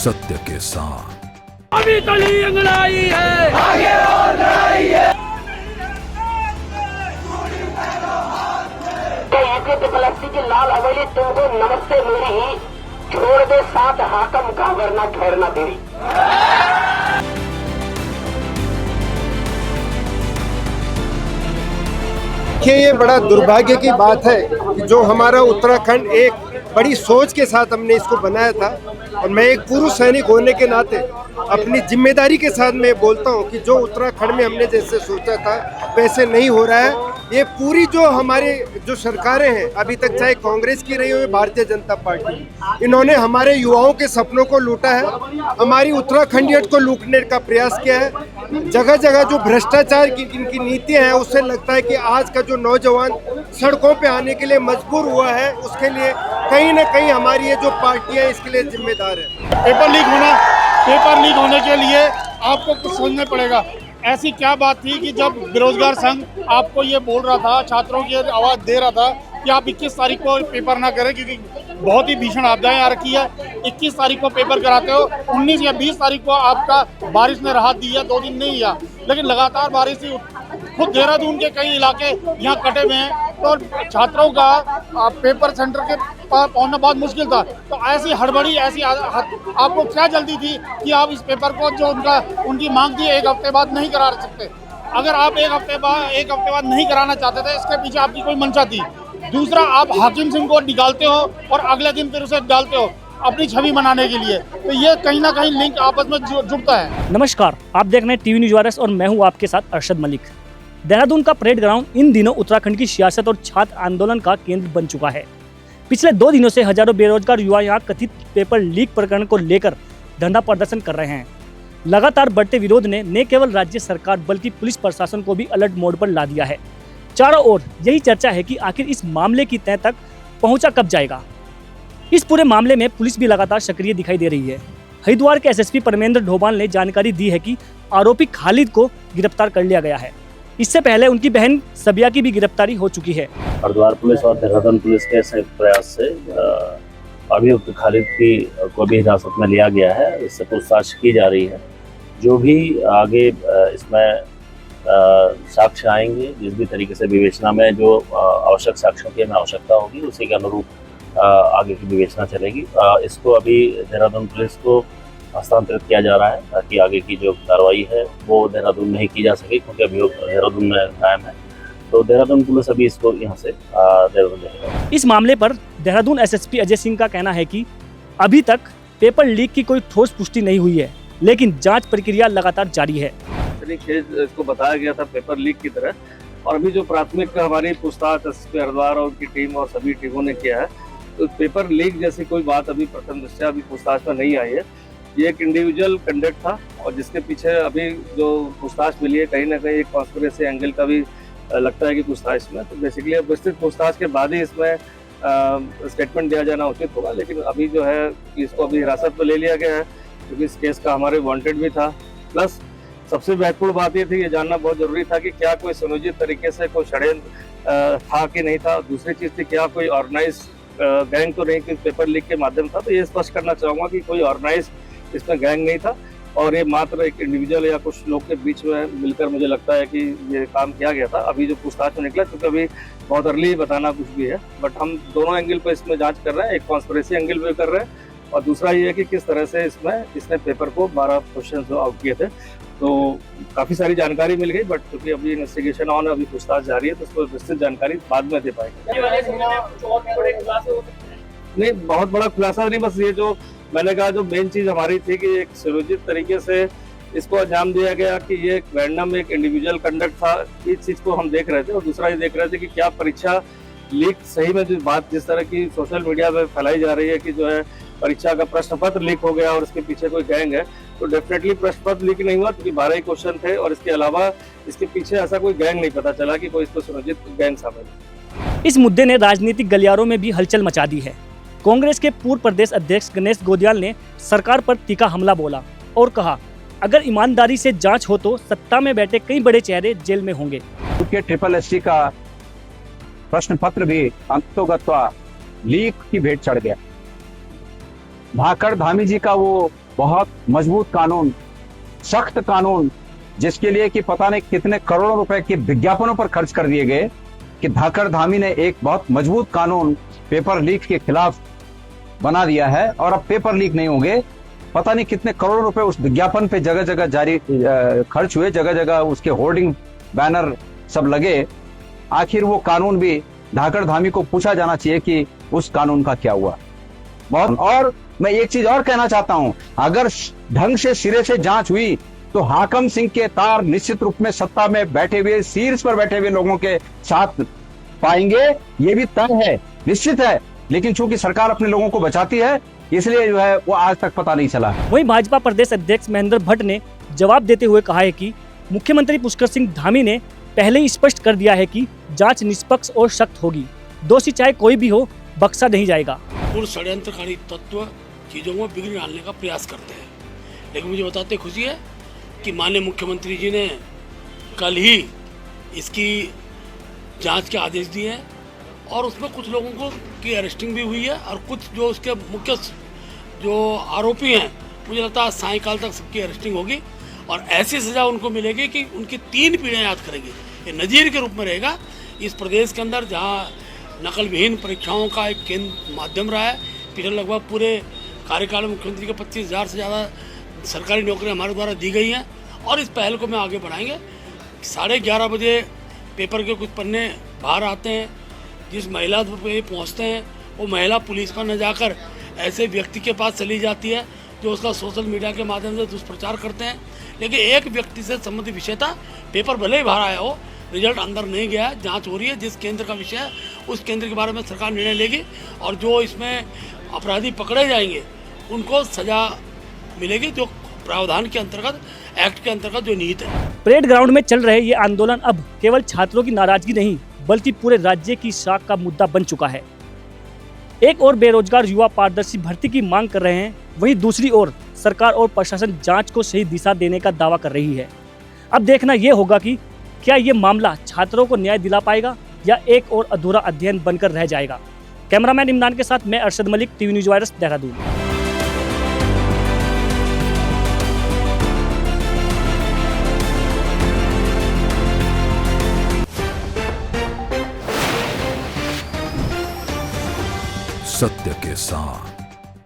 सत्य के साथ। अभी तली अंगड़ाई है, आगे और लड़ाई है। गलती की लाल हवेली तुमको नमस्ते मेरी, छोड़ दे साथ हाकम का वरना ठहरना तेरी। ये बड़ा दुर्भाग्य की बात है कि जो हमारा उत्तराखंड एक बड़ी सोच के साथ हमने इसको बनाया था, और मैं एक पूर्व सैनिक होने के नाते अपनी जिम्मेदारी के साथ मैं बोलता हूं कि जो उत्तराखंड में हमने जैसे सोचा था वैसे नहीं हो रहा है। ये पूरी जो हमारे जो सरकारें हैं अभी तक, चाहे कांग्रेस की रही हो भारतीय जनता पार्टी, इन्होंने हमारे युवाओं के सपनों को लूटा है, हमारी उत्तराखंडियत को लूटने का प्रयास किया है। जगह जगह जो भ्रष्टाचार की इनकी नीतियां हैं, उससे लगता है कि आज का जो नौजवान सड़कों पे आने के लिए मजबूर हुआ है, उसके लिए कहीं ना कहीं हमारी ये जो पार्टियां इसके लिए जिम्मेदार है। पेपर लीक होने के लिए आपको कुछ सोचना पड़ेगा। ऐसी क्या बात थी कि जब बेरोजगार संघ आपको ये बोल रहा था, छात्रों की आवाज़ दे रहा था कि आप 21 तारीख को पेपर ना करें क्योंकि बहुत ही भीषण आपदाएं आ रखी है, 21 तारीख को पेपर कराते हो, 19 या 20 तारीख को आपका बारिश ने राहत दी है, 2 दिन नहीं दिया, लेकिन लगातार बारिश थी। खुद देहरादून के कई इलाके यहाँ कटे हुए हैं, तो छात्रों का पेपर सेंटर के पहुंचना बहुत मुश्किल था। तो ऐसी हड़बड़ी, ऐसी आपको क्या जल्दी थी कि आप इस पेपर को जो उनकी मांग थी 1 हफ्ते बाद नहीं करा सकते? अगर आप 1 हफ्ते बाद नहीं कराना चाहते थे, इसके पीछे आपकी कोई मंशा थी। दूसरा, आप हाकिम सिंह को निकालते हो और अगले दिन फिर उसे डालते हो अपनी छवि बनाने के लिए, तो ये कहीं ना कहीं लिंक आपस में जुड़ता है। नमस्कार, आप देख रहे हैं टीवी न्यूज वायरस और मैं हूं आपके साथ अरशद मलिक। देहरादून का परेड ग्राउंड इन दिनों उत्तराखंड की सियासत और छात्र आंदोलन का केंद्र बन चुका है। पिछले 2 दिनों से हजारों बेरोजगार युवा यहाँ कथित पेपर लीक प्रकरण को लेकर धरना प्रदर्शन कर रहे हैं। लगातार बढ़ते विरोध ने न केवल राज्य सरकार बल्कि पुलिस प्रशासन को भी अलर्ट मोड पर ला दिया है। चारों ओर यही चर्चा है कि आखिर इस मामले की तह तक पहुंचा कब जाएगा। इस पूरे मामले में पुलिस भी लगातार सक्रिय दिखाई दे रही है। हरिद्वार के एसएसपी परमेंद्र ढोभाल ने जानकारी दी है कि आरोपी खालिद को गिरफ्तार कर लिया गया है। इससे पहले उनकी बहन सबिया की भी गिरफ्तारी हो चुकी है। हरिद्वार पुलिस और देहरादून पुलिस के संयुक्त प्रयास से अभियुक्त खालिद को भी हिरासत में लिया गया है। इससे पूछताछ की जा रही है। जो भी आगे इसमें साक्ष्य आएंगे, जिस भी तरीके से विवेचना में जो आवश्यक साक्ष्यों की हमें आवश्यकता होगी, उसी के अनुरूप आगे की विवेचना चलेगी। इसको अभी देहरादून पुलिस को हस्तांतरित किया जा रहा है ताकि आगे की जो कार्रवाई है वो देहरादून में ही की जा सके, क्योंकि अभियोग देहरादून में कायम है। तो देहरादून पुलिस अभी इसको यहाँ से देहरादून देखेगा। इस मामले पर देहरादून एसएसपी अजय सिंह का कहना है कि अभी तक पेपर लीक की कोई ठोस पुष्टि नहीं हुई है, लेकिन जांच प्रक्रिया लगातार जारी है। इसको बताया गया था पेपर लीक की तरह, और अभी जो प्राथमिक हमारी पूछताछ एसएसपी हरिद्वार और उनकी टीम और सभी टीमों ने किया है, तो पेपर लीक जैसी कोई बात अभी प्रथम दृष्टया अभी पूछताछ में नहीं आई है। ये एक इंडिविजुअल कंडक्ट था, और जिसके पीछे अभी जो पूछताछ मिली है, कहीं ना कहीं एक कॉन्स्पिरेसी एंगल का भी लगता है कि पूछताछ में, तो बेसिकली अब विस्तृत पूछताछ के बाद ही इसमें स्टेटमेंट दिया जाना उचित होगा। लेकिन अभी जो है इसको अभी हिरासत में ले लिया गया है, क्योंकि इस केस का हमारे वांटेड भी था। प्लस सबसे महत्वपूर्ण बात ये थी, ये जानना बहुत जरूरी था कि क्या कोई सुनियोजित तरीके से कोई षड्यंत्र था कि नहीं था। दूसरी चीज़ थी, क्या कोई ऑर्गेनाइज गैंग तो नहीं कि पेपर लीक के माध्यम था। तो ये स्पष्ट करना चाहूँगा कि कोई ऑर्गेनाइज इसमें गैंग नहीं था, और ये मात्र एक इंडिविजुअल या कुछ लोग के बीच में मिलकर मुझे लगता है कि ये काम किया गया था। अभी जो पूछताछ में निकला, क्योंकि अभी बहुत अर्ली बताना कुछ भी है, बट हम दोनों एंगल पर इसमें जांच कर रहे हैं। एक कॉन्स्पिरेसी एंगल पे कर रहे हैं, और दूसरा ये है कि किस तरह से इसने पेपर को 12 क्वेश्चन जो आउट किए थे। तो काफ़ी सारी जानकारी मिल गई, बट क्योंकि अभी इन्वेस्टिगेशन ऑन है, अभी पूछताछ जारी है, तो उसको विस्तृत जानकारी बाद में दे पाएंगे। नहीं, बहुत बड़ा खुलासा नहीं, बस ये जो मैंने कहा, जो मेन चीज़ हमारी थी कि एक सुनियोजित तरीके से इसको अंजाम दिया गया कि ये एक रैंडम एक इंडिविजुअल कंडक्ट था। इस चीज़ को हम देख रहे थे, और दूसरा ये देख रहे थे कि क्या परीक्षा लीक सही में, जो बात जिस तरह की सोशल मीडिया में फैलाई जा रही है कि जो है परीक्षा का प्रश्न पत्र लीक हो गया और उसके पीछे कोई गैंग है, तो डेफिनेटली प्रश्न पत्र लीक नहीं हुआ, क्योंकि 12 ही क्वेश्चन थे, और इसके अलावा इसके पीछे ऐसा कोई गैंग नहीं पता चला कि कोई इसको सुनियोजित गैंग शामिल है। इस मुद्दे ने राजनीतिक गलियारों में भी हलचल मचा दी है। कांग्रेस के पूर्व प्रदेश अध्यक्ष गणेश गोदियाल ने सरकार पर तीखा हमला बोला और कहा, अगर ईमानदारी से जांच हो तो सत्ता में बैठे कई बड़े चेहरे जेल में होंगे। क्योंकि SSC का प्रश्न पत्र भी अंततोगत्वा लीक की भेंट चढ़ गया। भाकड़ धामी जी का वो बहुत मजबूत कानून, सख्त कानून, जिसके लिए कि पता नहीं कितने करोड़ों रुपए के विज्ञापनों पर खर्च कर दिए गए, कि धाकड़ धामी ने एक बहुत मजबूत कानून पेपर लीक के खिलाफ बना दिया है। और अब पेपर लीक नहीं होंगे, पता नहीं कितने करोड़ रुपए उस विज्ञापन पे जगह जगह जारी खर्च हुए, जगह जगह उसके होर्डिंग बैनर सब लगे। आखिर वो कानून भी धाकड़ धामी को पूछा जाना चाहिए कि उस कानून का क्या हुआ। बहुत, और मैं एक चीज और कहना चाहता हूं, अगर ढंग से सिरे से जांच हुई तो हाकम सिंह के तार निश्चित रूप में सत्ता में बैठे हुए, शीर्ष पर बैठे हुए लोगों के साथ पाएंगे, ये भी तय है, निश्चित है। लेकिन चूंकि सरकार अपने लोगों को बचाती है, इसलिए जो है वो आज तक पता नहीं चला। वहीं भाजपा प्रदेश अध्यक्ष महेंद्र भट्ट ने जवाब देते हुए कहा है कि मुख्यमंत्री पुष्कर सिंह धामी ने पहले ही स्पष्ट कर दिया है कि जांच निष्पक्ष और सख्त होगी, दोषी चाहे कोई भी हो बख्शा नहीं जाएगा। पूर्ण षड्यंत्रकारी तत्व चीजों में बिगड़ डालने का प्रयास करते हैं, लेकिन मुझे बताते खुशी है कि माननीय मुख्यमंत्री जी ने कल ही इसकी जांच के आदेश दिए हैं और उसमें कुछ लोगों को की अरेस्टिंग भी हुई है और कुछ जो उसके मुख्य जो आरोपी हैं, मुझे लगता है सायंकाल तक सबकी अरेस्टिंग होगी और ऐसी सज़ा उनको मिलेगी कि उनकी 3 पीढ़ियाँ याद करेंगी। ये नज़ीर के रूप में रहेगा इस प्रदेश के अंदर, जहाँ नकल विहीन परीक्षाओं का एक केंद्र माध्यम रहा है। पिछले लगभग पूरे कार्यकाल में मुख्यमंत्री के 25,000 से ज़्यादा सरकारी नौकरियाँ हमारे द्वारा दी गई हैं और इस पहल को मैं आगे बढ़ाएंगे। 11:30 बजे पेपर के कुछ पन्ने बाहर आते हैं, जिस महिला पे पहुंचते हैं वो महिला पुलिस पर न जाकर ऐसे व्यक्ति के पास चली जाती है जो उसका सोशल मीडिया के माध्यम से दुष्प्रचार करते हैं। लेकिन एक व्यक्ति से संबंधित विषय था, पेपर भले ही बाहर आया हो, रिजल्ट अंदर नहीं गया है, जांच हो रही है। जिस केंद्र का विषय है उस केंद्र के बारे में सरकार निर्णय लेगी और जो इसमें अपराधी पकड़े जाएंगे उनको सजा मिलेगी, जो प्रावधान के अंतर्गत, एक्ट के अंतर्गत जो निहित है। परेड ग्राउंड में चल रहे ये आंदोलन अब केवल छात्रों की नाराजगी नहीं बल्कि पूरे राज्य की साख का मुद्दा बन चुका है। एक और बेरोजगार युवा पारदर्शी भर्ती की मांग कर रहे हैं, वहीं दूसरी ओर सरकार और प्रशासन जांच को सही दिशा देने का दावा कर रही है। अब देखना यह होगा कि क्या ये मामला छात्रों को न्याय दिला पाएगा या एक और अधूरा अध्ययन बनकर रह जाएगा। कैमरामैन इमरान के साथ मैं Arshad Malik, TV news virus, Dehradun. सत्य के साथ।